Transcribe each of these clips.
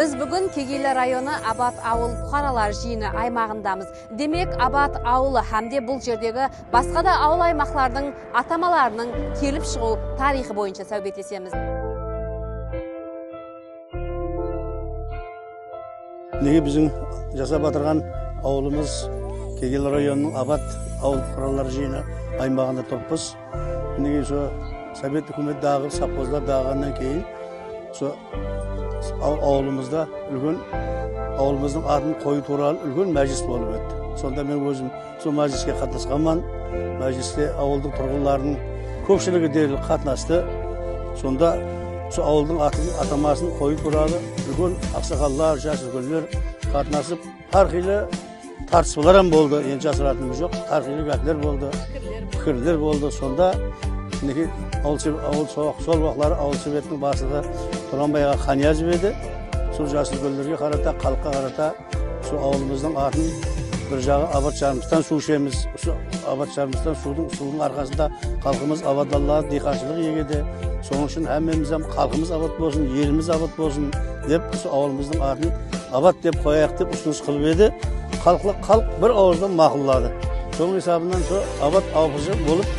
Біз бүгін Кегейлі районы Абат ауыл бұқаралар жиыны аймағындамыз. Демек, Абат ауылы hamde бұл жердегі басқа да ауыл аймақтардың атамаларының келіп шығу тарихы бойынша сәубеттесеміз. Неге біздің жасап атырған ауылымыз Кегейлі районының Абат ауыл бұқаралар жиыны аймағында топпыз. Неге Совет үкімет дағы, сапозлар дағаннан кейін ауылымызда үлген ауылымыздың атын қою туралы үлген мәжіліс болып өтті. Сонда мен өзім сол мәжіліске қатысқанмын. Мәжілісте ауылдың тұрғындарының көпшілігі дерлік қатынасты. Сонда сол ауылдың атамасын қою туралы үлген ақсақалдар, жас үлкендер қатынасып, әрқилы тартысулар болды. Енді жасыратынымыз жоқ, әрқилы гәплер болды, пікірлер болды. Сонда сол уақытлары ауыл советінің басында Тұранбайға Қаниязов еді. Сол жас үлкендерге қарата, халыққа қарата, сол ауылымыздың атын бір жағы Абат жарымыздан су ішеміз. Абат жарымыздан судың арқасында халқымыз абадаллады, диқаншылық егеді. Соның үшін әмеміз халқымыз абат болсын, еліміз абат болсын деп, сол ауылымыздың атын Абат деп қояйық деп ұсыныс қылып еді. Халық бір ауыздан мақұлдады. Соның есабынан сол Абат ауылы болып,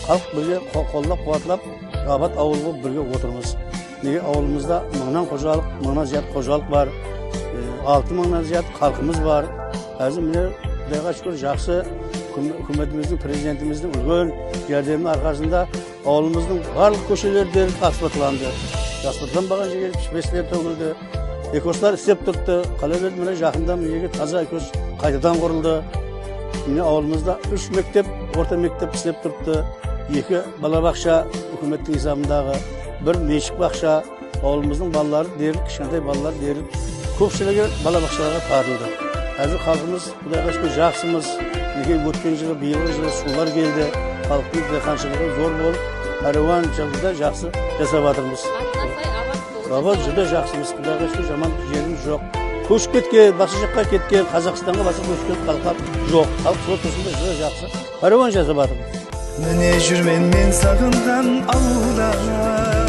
халық бірге қолдап қуатлап Абат ауылы бірге отырмыз. Неге ауылымызда мыңнан қожалық, мыңнан зият қожалық бар, 6 мыңнан зият халқымыз бар. Әзір міне Құдайға шүкір жақсы үкіметіміздің, президентіміздің үлкен жәрдемінің арқасында ауылымыздың барлық көшелері асфальтланды. Асфальтланбаған жерге пішпестер төгілді. Экостар істеп тұрды. Қалабет міне жақында мінеге таза экос қайтадан құрылды. Міне ауылымызда 3 мектеп, орта мектеп істеп тұрды. 2 балабақша үкіметтің есабындағы, 1 меншік бақша. Ауылымыздың балалары дерлік, кішкентай балалар дерлік көпшілігі балабақшаларға тартылды. Әзір халқымыз Құдайға шүкір жақсымыз. Неге өткен жылы, биылғы жылы сулар келді. Халықтың диқаншылығы зор болып, әруан жылда жақсы жасап жатырмыз. Абат жүде жақсымыз. Құдайға шүкір жаман жеріміз жоқ. Көшіп кеткен, басқа жаққа кеткен, Қазақстанға басқа көшкен халықтар жоқ. Халық сол тұсында жүде жақсы әруан жасап жатырмыз. Міне жүрмен мен сағынған ауылда.